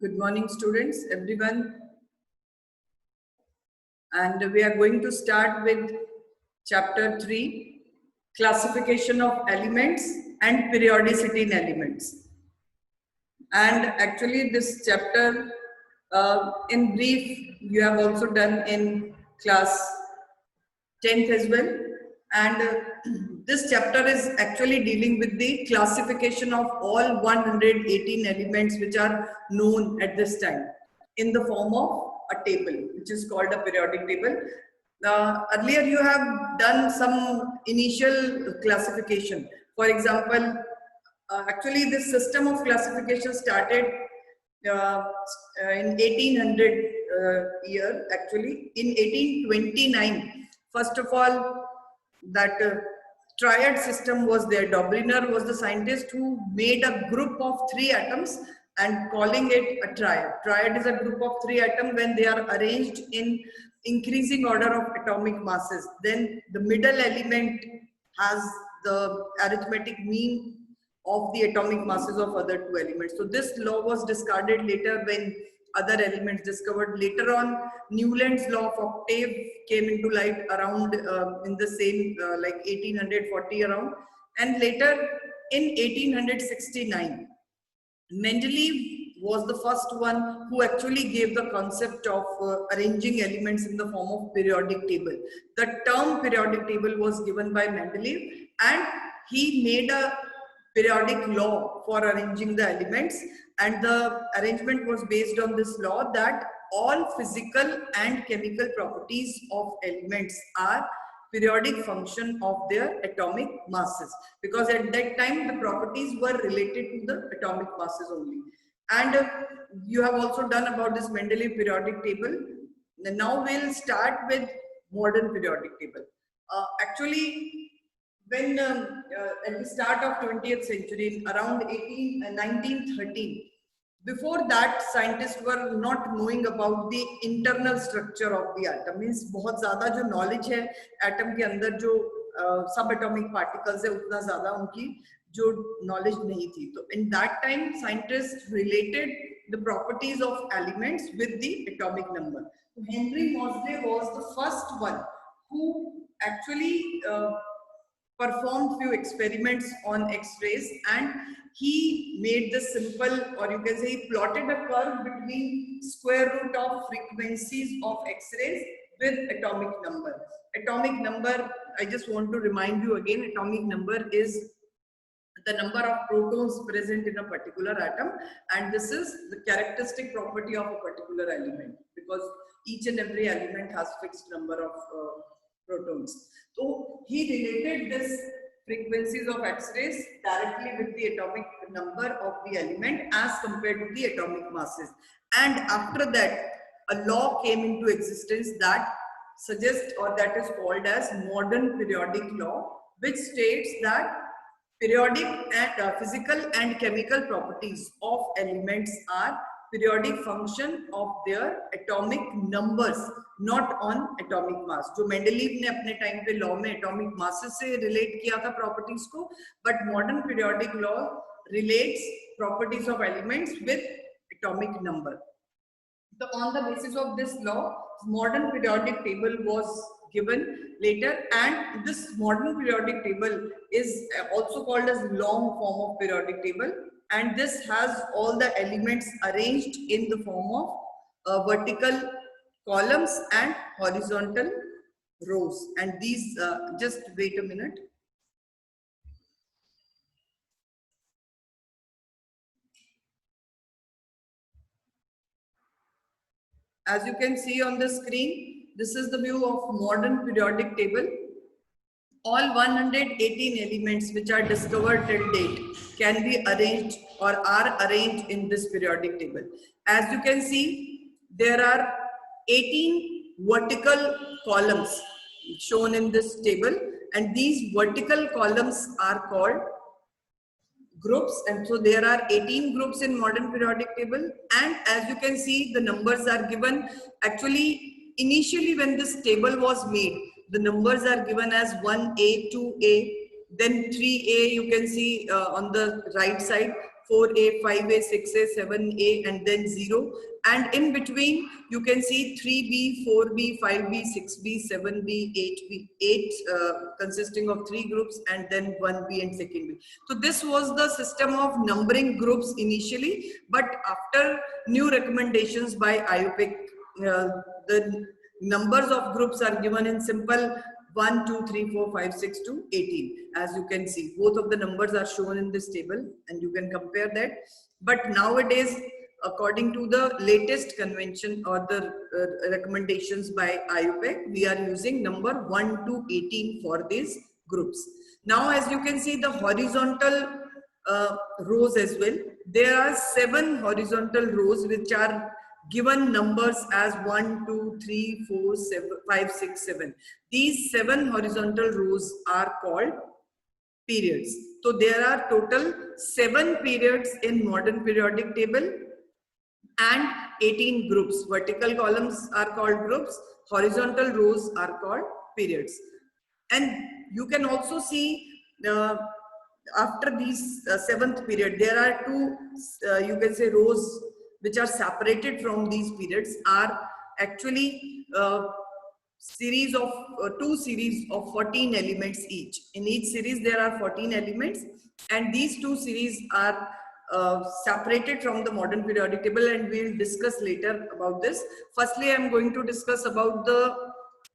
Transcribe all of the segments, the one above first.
Good morning, students, everyone. And we are going to start with chapter 3, classification of elements and periodicity in elements. And actually this chapter, in brief, you have also done in class 10th as well. And this chapter is actually dealing with the classification of all 118 elements which are known at this time in the form of a table, which is called a periodic table. Earlier you have done some initial classification. For example, actually this system of classification started in 1800 year. Actually in 1829, first of all, that triad system was there. Dobliner was the scientist who made a group of 3 atoms and calling it a triad. Triad is a group of 3 atoms when they are arranged in increasing order of atomic masses. Then the middle element has the arithmetic mean of the atomic masses of other 2 elements. So this law was discarded later when other elements discovered. Later on, Newland's law of octave came into light around in the same like 1840 around. And later in 1869, Mendeleev was the first one who actually gave the concept of arranging elements in the form of periodic table. The term periodic table was given by Mendeleev, and he made a periodic law for arranging the elements, and the arrangement was based on this law that all physical and chemical properties of elements are periodic function of their atomic masses, because at that time the properties were related to the atomic masses only. And you have also done about this Mendeleev periodic table. Now we'll start with modern periodic table. Actually, when at the start of 20th century, around 1913, before that scientists were not knowing about the internal structure of the atom. Means बहुत ज़्यादा जो knowledge है atom के अंदर जो subatomic particles है, उतना ज़्यादा उनकी जो knowledge नहीं थी. So in that time scientists related the properties of elements with the atomic number. So Henry Moseley was the first one who actually performed few experiments on X-rays, and he made the simple, or you can say he plotted a curve between square root of frequencies of X-rays with atomic number. Atomic number, I just want to remind you again, atomic number is the number of protons present in a particular atom, and this is the characteristic property of a particular element, because each and every element has fixed number of protons. So he related this frequencies of X-rays directly with the atomic number of the element as compared to the atomic masses. And after that, a law came into existence that suggests, or that is called as modern periodic law, which states that periodic and physical and chemical properties of elements are periodic function of their atomic numbers, not on atomic mass. जो Mendeleev ने अपने time पे law में atomic masses से relate किया था properties को, but modern periodic law relates properties of elements with atomic number. So on the basis of this law, modern periodic table was given later, and this modern periodic table is also called as long form of periodic table, and this has all the elements arranged in the form of vertical columns and horizontal rows. And these just wait a minute. As you can see on the screen, this is the view of modern periodic table. All 118 elements which are discovered till date can be arranged or are arranged in this periodic table. As you can see, there are 18 vertical columns shown in this table, and these vertical columns are called groups. And so there are 18 groups in modern periodic table, and as you can see, the numbers are given. Actually, initially when this table was made, the numbers are given as 1A, 2A, then 3A, you can see on the right side, 4A, 5A, 6A, 7A, and then 0. And in between, you can see 3B, 4B, 5B, 6B, 7B, 8B, 8 consisting of 3 groups, and then 1B and second B. So this was the system of numbering groups initially, but after new recommendations by IUPAC, the numbers of groups are given in simple 1, 2, 3, 4, 5, 6 to 18. As you can see, both of the numbers are shown in this table and you can compare that. But nowadays, according to the latest convention or the recommendations by IUPAC, we are using number 1 to 18 for these groups. Now, as you can see, the horizontal rows as well. There are 7 horizontal rows which are given numbers as 1, 2, 3, 4, 5, 6, 7. These 7 horizontal rows are called periods. So there are total 7 periods in modern periodic table and 18 groups. Vertical columns are called groups, horizontal rows are called periods. And you can also see after these 7th period, there are 2, you can say, rows which are separated from these periods are actually series of 2 series of 14 elements each. In each series there are 14 elements, and these 2 series are separated from the modern periodic table, and we'll discuss later about this. Firstly, I'm going to discuss about the,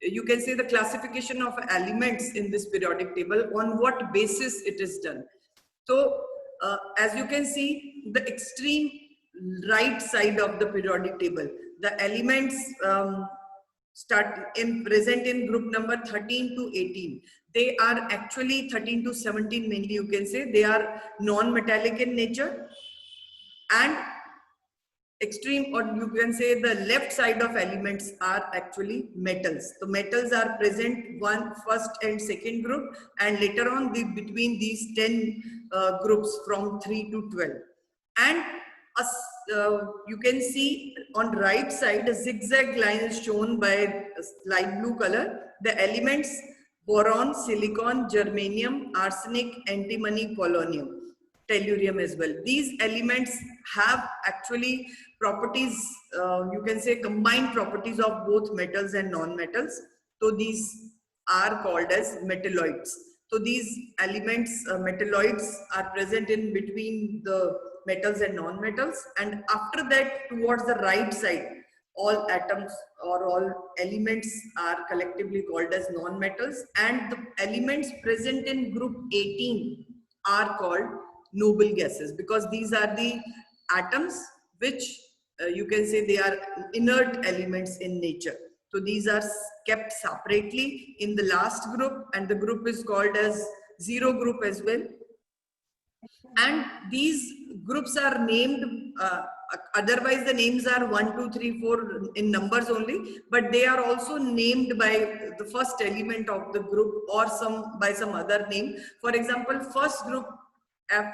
you can say, the classification of elements in this periodic table, on what basis it is done. So as you can see, the extreme right side of the periodic table, the elements present in group number 13 to 18. They are actually 13 to 17 mainly, you can say. They are non-metallic in nature, and extreme, or you can say the left side of elements are actually metals. The metals are present first and second group, and later on between these 10 groups from 3 to 12. And you can see on right side a zigzag line is shown by light blue color. The elements boron, silicon, germanium, arsenic, antimony, polonium, tellurium as well. These elements have actually properties, you can say combined properties of both metals and non-metals. So these are called as metalloids. So these elements, metalloids, are present in between the metals and non-metals, and after that towards the right side, all atoms or all elements are collectively called as non-metals, and the elements present in group 18 are called noble gases, because these are the atoms which you can say they are inert elements in nature. So these are kept separately in the last group, and the group is called as zero group as well. And these groups are named, otherwise the names are 1, 2, 3, 4 in numbers only, but they are also named by the first element of the group or by some other name. For example, first group,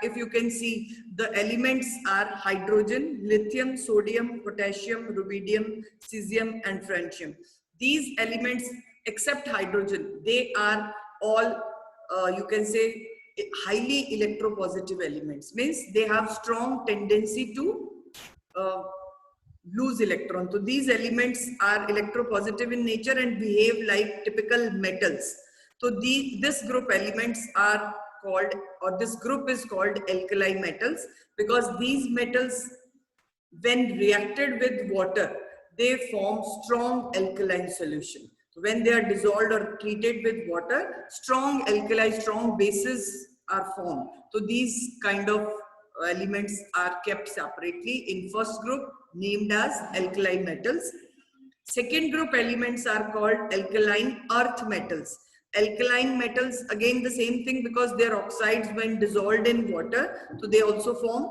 if you can see, the elements are hydrogen, lithium, sodium, potassium, rubidium, cesium, and francium. These elements, except hydrogen, they are all, you can say, highly electropositive elements. Means they have strong tendency to lose electron. So these elements are electropositive in nature and behave like typical metals. So this group elements are called, or this group is called alkali metals, because these metals, when reacted with water, they form strong alkaline solution. When they are dissolved or treated with water, strong alkali, strong bases are formed. So these kind of elements are kept separately in first group, named as alkali metals. Second group elements are called alkaline earth metals. Alkaline metals, again the same thing, because they are oxides when dissolved in water. So they also form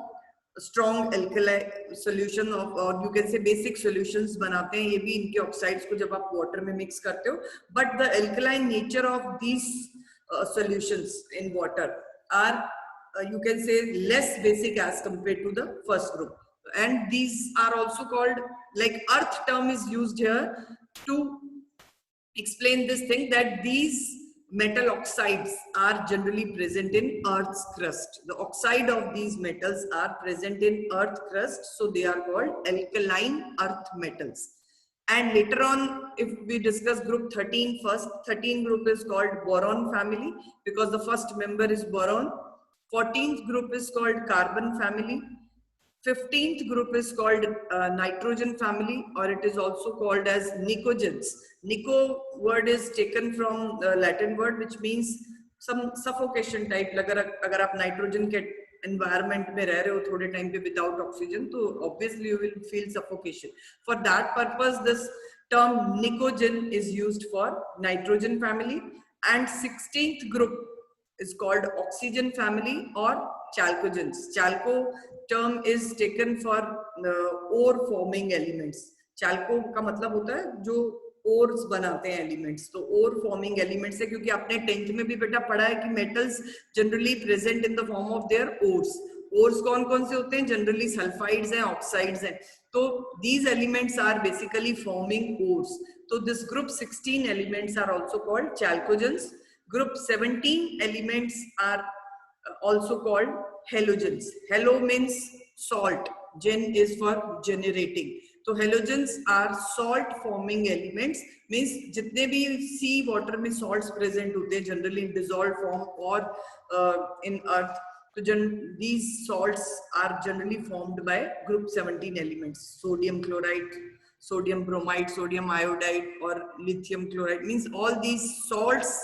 a strong alkali solution of, or you can say basic solutions बनाते हैं ये भी इनके oxides को जब आप water में mix करते हो. But the alkaline nature of these solutions in water are, you can say, less basic as compared to the first group. And these are also called, like earth term is used here to explain this thing, that these metal oxides are generally present in Earth's crust. The oxide of these metals are present in Earth crust, so they are called alkaline earth metals. And later on, if we discuss group 13 first, 13 group is called boron family because the first member is boron. 14th group is called carbon family. 15th group is called nitrogen family, or it is also called as nicogens. Nico word is taken from the Latin word which means some suffocation type. अगर आप nitrogen के environment में रह रहे हो थोड़े time पे without oxygen, तो obviously you will feel suffocation. For that purpose, this term nicogen is used for nitrogen family. And 16th group is called oxygen family or chalcogens. Chalco term is taken for ore forming elements. Chalco का मतलब होता है जो ores बनाते हैं elements. तो ore forming elements है, क्योंकि आपने 10th में भी बेटा पढ़ा है कि metals generally present in the form of their ores. Ores कौन कौन से होते हैं? Generally sulfides हैं, oxides हैं. तो these elements are basically forming ores. So this group 16 elements are also called chalcogens. Group 17 elements are also called halogens. Halo means salt. Gen is for generating. So halogens are salt forming elements. Means जितने भी sea water में salts present होते हैं generally in dissolved form or in earth. So these salts are generally formed by group 17 elements. Sodium chloride, sodium bromide, sodium iodide, or lithium chloride. Means all these salts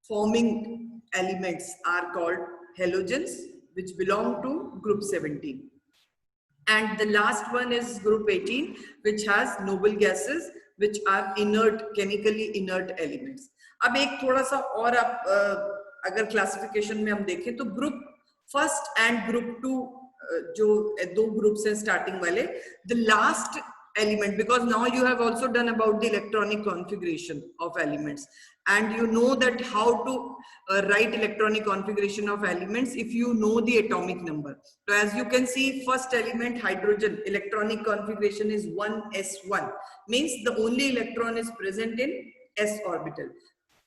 forming elements are called halogens, which belong to group 17. And the last one is group 18, which has noble gases, which are inert, chemically inert elements. अब एक थोड़ा सा और आप अगर classification में हम देखें तो ग्रुप फर्स्ट एंड ग्रुप 2 जो दो ग्रुप्स हैं स्टार्टिंग वाले, the last element, because now you have also done about the electronic configuration of elements, and you know that how to write electronic configuration of elements if you know the atomic number. So as you can see, first element hydrogen, electronic configuration is 1s1, means the only electron is present in s orbital.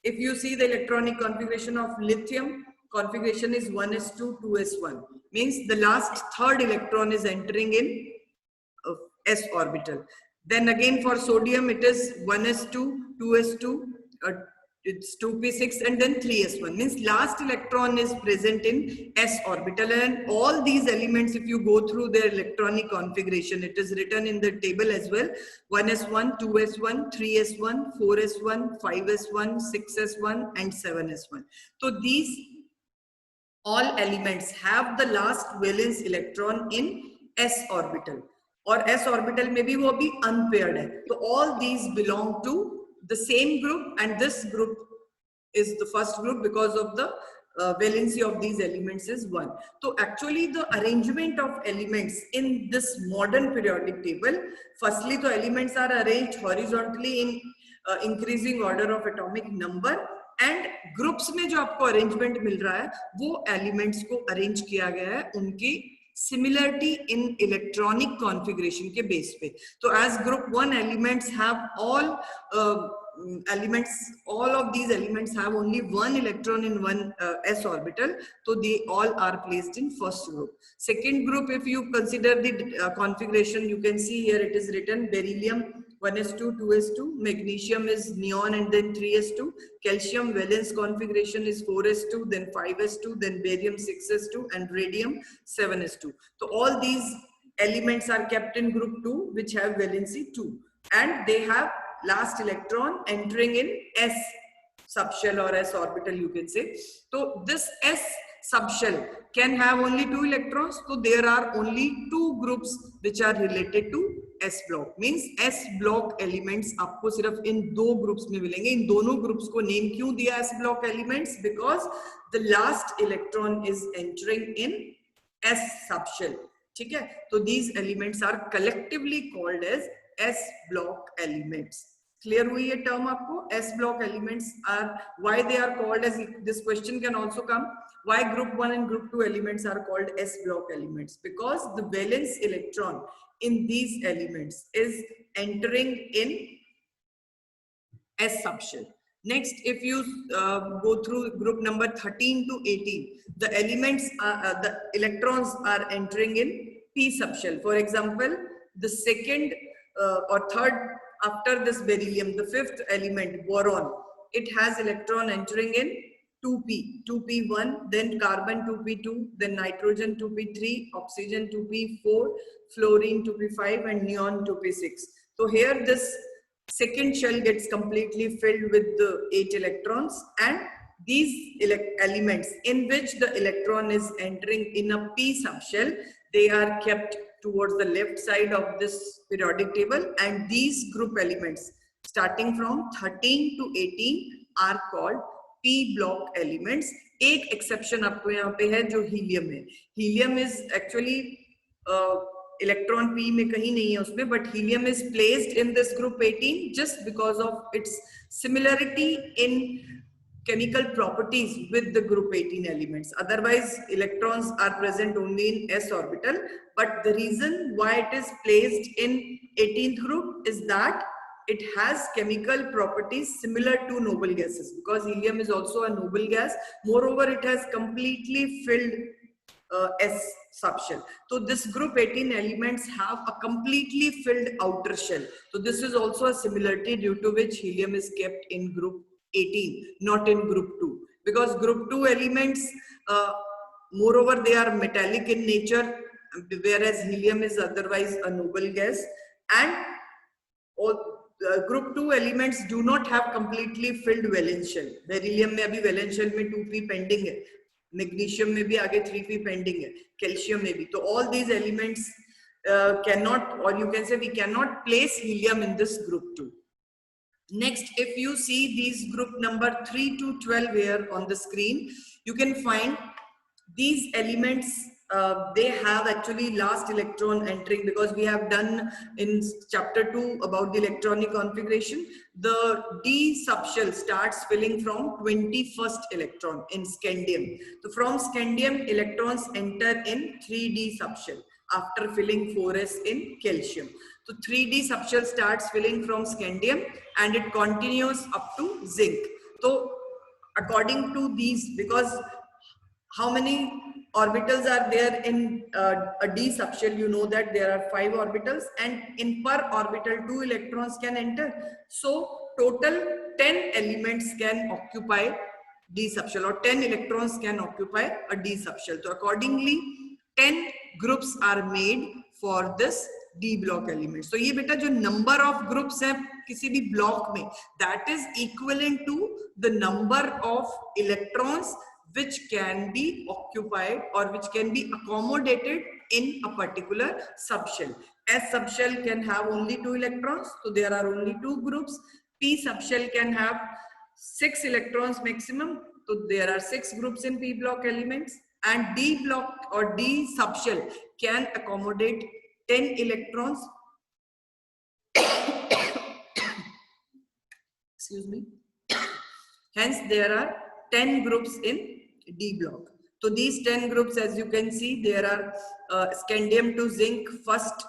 If you see the electronic configuration of lithium, configuration is 1s2, 2s1, means the last third electron is entering in s orbital. Then again for sodium it is 1s2, 2s2, it's 2p6, and then 3s1, means last electron is present in s orbital. And all these elements, if you go through their electronic configuration, it is written in the table as well: 1s1, 2s1, 3s1, 4s1, 5s1, 6s1 and 7s1. So these all elements have the last valence electron in s orbital, और s orbital में भी वो भी unpaired है. तो all these belong to the same group, and this group is the first group because of the valency of these elements is 1. So actually the arrangement of elements in this modern periodic table, firstly the elements are arranged horizontally in increasing order of atomic number, and groups में जो आपको arrangement मिल रहा है वो elements को arrange किया गया है उनकी similarity in electronic configuration के base पे. So as group 1 elements have all all of these elements have only one electron in one s orbital, so they all are placed in first group. Second group, if you consider the configuration, you can see here it is written beryllium 1s2, 2s2, magnesium is neon and then 3s2, calcium valence configuration is 4s2, then 5s2, then barium 6s2 and radium 7s2. So all these elements are kept in group 2 which have valency 2, and they have last electron entering in s subshell or s orbital, you can say. So this s subshell can have only 2 electrons, so there are only 2 groups which are related to s block. Means s block elements आपको सिर्फ इन दो groups में मिलेंगे. इन दोनों groups को name क्यों दिया s block elements? Because the last electron is entering in s subshell. ठीक है, तो these elements are collectively called as s block elements. Clear हुई ये term आपको? S block elements are, why they are called as, this question can also come, why group 1 and group 2 elements are called S block elements? Because the valence electron in these elements is entering in S subshell. Next, if you go through group number 13 to 18, the elements, the electrons are entering in p subshell. For example, the second or third after this beryllium, the fifth element, boron, it has electron entering in 2p, 2p1, then carbon 2p2, then nitrogen 2p3, oxygen 2p4, fluorine 2p5, and neon 2p6. So here this second shell gets completely filled with the 8 electrons, and these elements in which the electron is entering in a p subshell, they are kept towards the left side of this periodic table, and these group elements starting from 13 to 18 are called p block elements. एक exception आपको यहाँ पे है जो helium है. Helium is actually electron p में कहीं नहीं है उसमें, but helium is placed in this group 18 just because of its similarity in chemical properties with the group 18 elements. Otherwise, electrons are present only in s orbital, but the reason why it is placed in 18th group is that it has chemical properties similar to noble gases, because helium is also a noble gas. Moreover, it has completely filled S subshell. So this group 18 elements have a completely filled outer shell. So this is also a similarity due to which helium is kept in group 18, not in group 2. Because group 2 elements, moreover, they are metallic in nature, whereas helium is otherwise a noble gas. And group 2 elements do not have completely filled valence shell. Beryllium में अभी valence shell में 2p pending है. Magnesium में भी आगे 3p pending है, calcium में भी. So all these elements cannot, or you can say we cannot place helium in this group 2. Next, if you see these group number 3 to 12 here on the screen, you can find these elements, they have actually last electron entering, because we have done in chapter 2 about the electronic configuration. The D subshell starts filling from 21st electron in scandium. So from scandium, electrons enter in 3D subshell after filling 4s in calcium. So 3D subshell starts filling from scandium and it continues up to zinc. So according to these, because how many orbitals are there in a D subshell, you know that there are 5 orbitals, and in per orbital 2 electrons can enter. So total 10 elements can occupy D subshell, or 10 electrons can occupy a D subshell. So accordingly 10 groups are made for this D block element. So ये बेटा जो number of groups है किसी भी block में, that is equivalent to the number of electrons which can be occupied or which can be accommodated in a particular subshell. S subshell can have only 2 electrons, so there are only 2 groups. P subshell can have 6 electrons maximum, so there are 6 groups in P block elements. And D block or D subshell can accommodate 10 electrons. Excuse me. Hence, there are 10 groups in D block. So these 10 groups, as you can see, there are scandium to zinc first.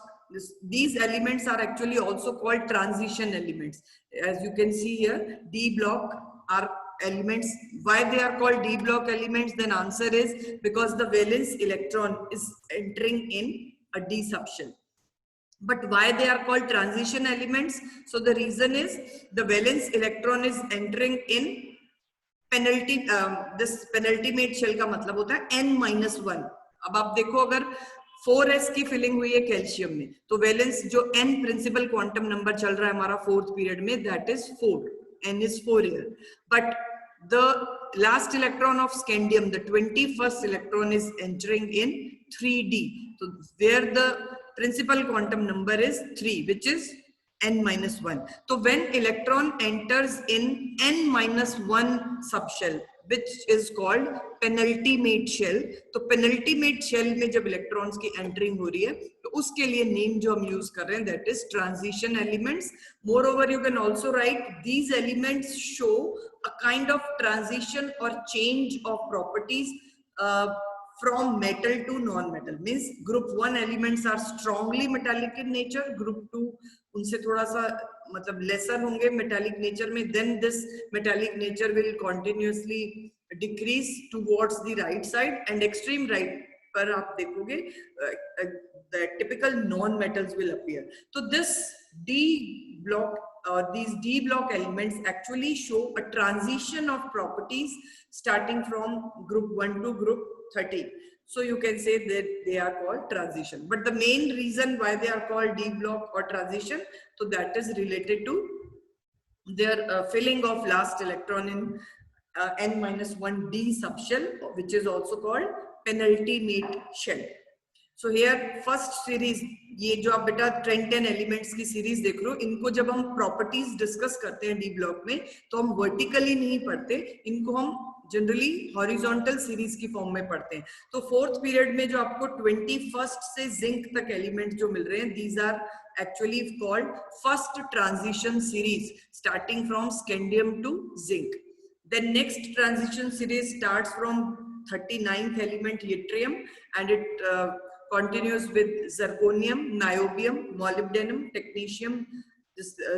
These elements are actually also called transition elements. As you can see here, D block are elements. Why they are called D block elements? Then answer is because the valence electron is entering in a D subshell. But why they are called transition elements? So the reason is the valence electron is entering in penultimate, this penultimate shell का मतलब होता है n-1. अब आप देखो अगर 4s की filling हुई है कैल्शियम में, तो वैलेंस जो n प्रिंसिपल क्वांटम नंबर चल रहा है हमारा 4th पीरियड में, that is 4, n is 4 here. But the last electron of scandium, the 21st electron, is entering in 3d, so where the principal quantum number is 3, which is n-1. So when electron enters in n-1 subshell, which is called penultimate shell, तो penultimate shell में जब electrons की entering हो रही है, तो उसके लिए name जो हम use कर रहे हैं, that is transition elements. Moreover, you can also write these elements show a kind of transition or change of properties from metal to non-metal. Means group 1 elements are strongly metallic in nature, group 2 उनसे थोड़ा सा मतलब lesser होंगे metallic nature में. Then this metallic nature will continuously decrease towards the right side, and extreme right पर आप देखोगे the typical non-metals will appear. So this D block, these D block elements actually show a transition of properties starting from group 1 to group 30. So you can say that they are called transition. But the main reason why they are called D block or transition, so that is related to their filling of last electron in n-1d subshell, which is also called penultimate shell. So here first series, ये जो आप बेटा 10 elements की series देख रहे हो, इनको जब हम प्रॉपर्टीज डिस्कस करते हैं डी ब्लॉक में, तो हम वर्टिकली नहीं पढ़ते, इनको हम जनरली हॉरिजॉन्टल सीरीज की फॉर्म में पढ़ते हैं. तो फोर्थ पीरियड में जो आपको 21st से जिंक तक एलिमेंट जो मिल रहे हैं, these are actually called first transition series starting from scandium to zinc. Then next transition series starts from 39th element yttrium, and it continues with zirconium, niobium, molybdenum, technetium,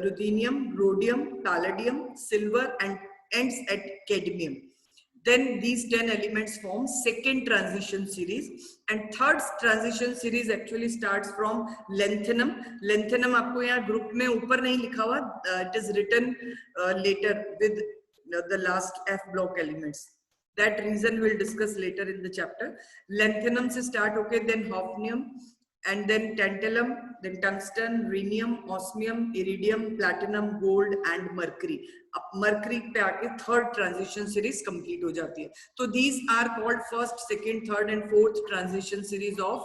ruthenium, rhodium, palladium, silver, and ends at cadmium. Then these 10 elements form second transition series, and third transition series actually starts from lanthanum. Lanthanum आपको यहाँ group में ऊपर नहीं लिखा हुआ, it is written later with the last F block elements. That reason we'll discuss later in the chapter. Lanthanum से start होके then hafnium, and then tantalum, then tungsten, rhenium, osmium, iridium, platinum, gold, and mercury. अब mercury पे आके third transition series complete हो जाती है. तो these are called first, second, third, and fourth transition series of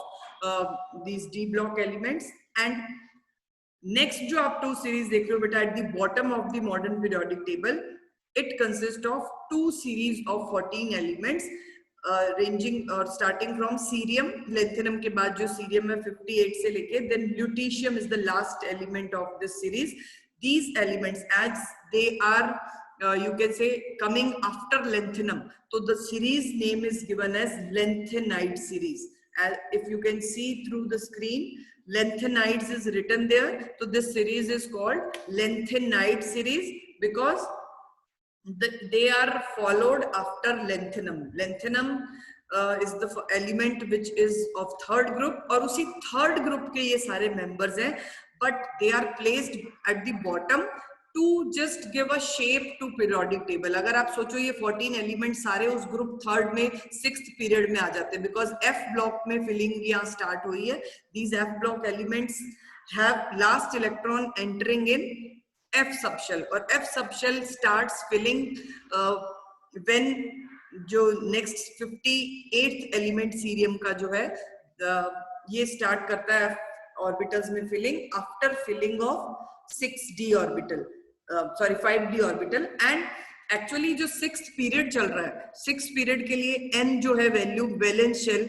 these D block elements. And next जो आप two series देख रहे हो बेटा at the bottom of the modern periodic table, it consists of two series of 14 elements. Ranging or starting from cerium, lanthanum के बाद जो cerium है 58 से लेके, then lutetium is the last element of this series. These elements, as they are you can say coming after lanthanum, so the series name is given as lanthanide series. If you can see through the screen, lanthanides is written there, so this series is called lanthanide series because they are followed after lanthanum. Lanthanum is the element which is of third group, और उसी third group के ये सारे members हैं, but they are placed at the bottom to just give a shape to periodic table. अगर आप सोचो ये 14 elements सारे उस group third में 6th period में आ जाते हैं, because F block में filling यहाँ start हुई है. These F block elements have last electron entering in F subshell, और F subshell starts filling when जो next 58th element cerium का जो है ये start करता है orbitals में filling after filling of 6d orbital, sorry 5d orbital. And actually जो 6th period चल रहा है, 6th period के लिए n जो है value valence shell,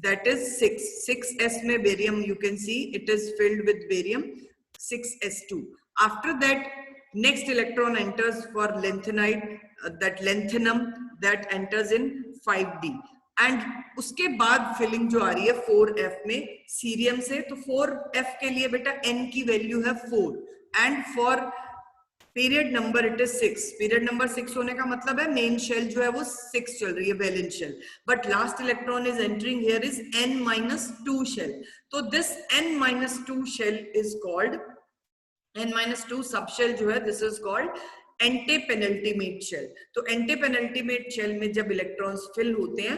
that is 6s में barium, you can see it is filled with barium 6s2. After that, next electron enters for lanthanide, that lanthanum that enters in 5d. And उसके बाद filling जो आ रही है 4f में cerium से, तो 4f के लिए बेटा n की value है 4, and for period number it is 6. Period number 6 होने का मतलब है main shell जो है वो 6 चल रही है, valence shell, but last electron is entering here is n-2 shell. So this n-2 shell is called n-2 subshell जो है, this is called antepenultimate shell. तो antepenultimate shell में जब electrons fill होते हैं,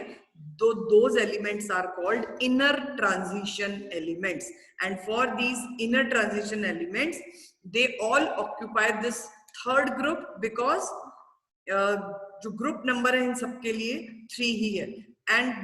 तो those elements are called inner transition elements. And for these inner transition elements, they all occupy this third group because जो group number है इन सब के लिए 3 ही है. And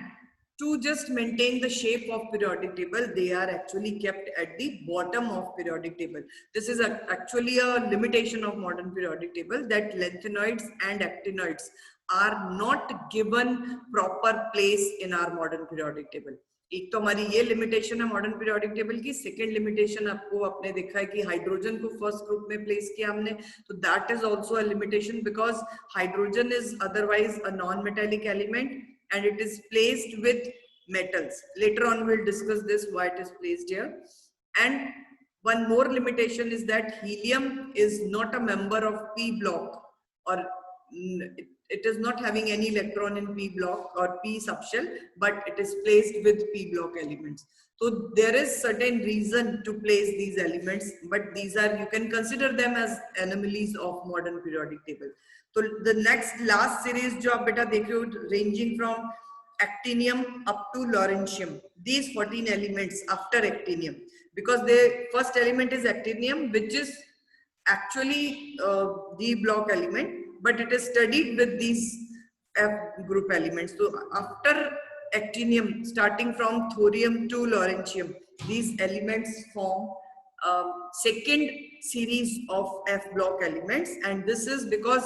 to just maintain the shape of periodic table, they are actually kept at the bottom of periodic table. This is actually a limitation of modern periodic table, that lanthanoids and actinoids are not given proper place in our modern periodic table. एक तो हमारी ये limitation है modern periodic table की. Second limitation आपको आपने देखा है कि हाइड्रोजन को फर्स्ट ग्रुप में प्लेस किया हमने, तो that is also a limitation because hydrogen is otherwise a non metallic element. and it is placed with metals. Later on we'll discuss this, why it is placed here. And one more limitation is that helium is not a member of p block, or it is not having any electron in p block or p subshell, but it is placed with p block elements. So there is certain reason to place these elements, but these are, you can consider them as anomalies of modern periodic table. So the next last series jo aap beta dekh rahe ho, ranging from actinium up to lawrencium, these 14 elements after actinium, because the first element is actinium, which is actually D block element, but it is studied with these F group elements. So after actinium, starting from thorium to lawrencium, these elements form second series of F block elements, and this is because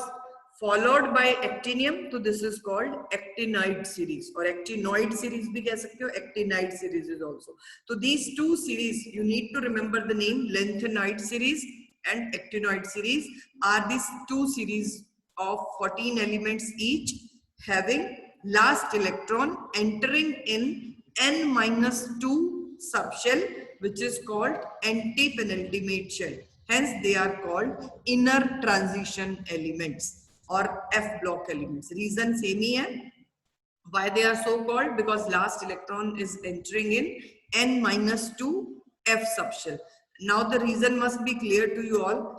followed by actinium, so this is called actinide series, or actinoid series bhi keh sakte ho, actinide series is also. So these two series, you need to remember the name, lanthanide series and actinoid series are these two series of 14 elements each, having last electron entering in n-2 subshell, which is called anti-penultimate shell. Hence they are called inner transition elements or F block elements. Reason same ही है. Why they are so called? Because last electron is entering in n-2 F subshell. Now the reason must be clear to you all.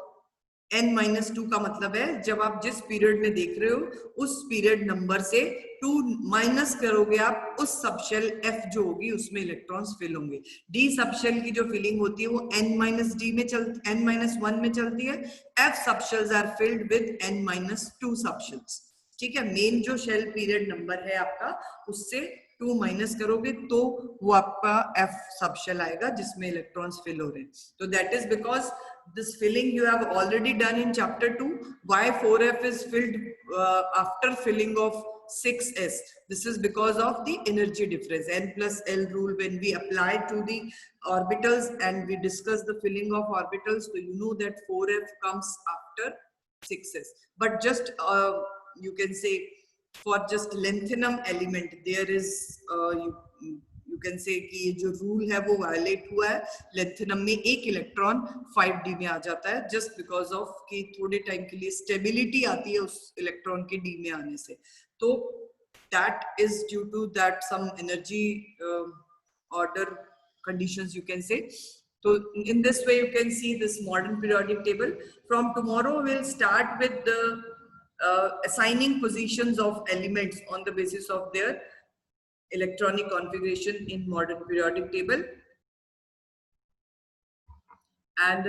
n-2 का मतलब है जब आप जिस period में देख रहे हो उस पीरियड नंबर से 2 माइनस करोगे आप, उस सबशेल F जो होगी उसमें इलेक्ट्रॉन्स फिल होंगे. D सबशेल की जो फिलिंग होती है वो n-1 में चलती है. F subshells are filled with n-2 subshells. ठीक है, मेन जो शेल पीरियड नंबर है आपका उससे 2 माइनस करोगे तो वो आपका F सबशेल आएगा जिसमें इलेक्ट्रॉन्स फिल हो रहे हैं. तो that is because this filling you have already done in chapter 2. Why 4f is filled after filling of 6s? This is because of the energy difference, n plus l rule, when we apply to the orbitals and we discuss the filling of orbitals. So you know that 4f comes after 6s, but just you can say for just lanthanum element there is you can say कि ये जो rule है वो violet हुआ है. Lanthanum में एक electron 5d में आ जाता है जस्ट बिकॉज ऑफ कि थोड़े टाइम के लिए स्टेबिलिटी आती है उस इलेक्ट्रॉन के d में आने से. तो that is due to that some energy order conditions you can say. So in this way you can see this modern periodic table. From tomorrow we'll start with the assigning positions of elements on the basis of their electronic configuration in modern periodic table. And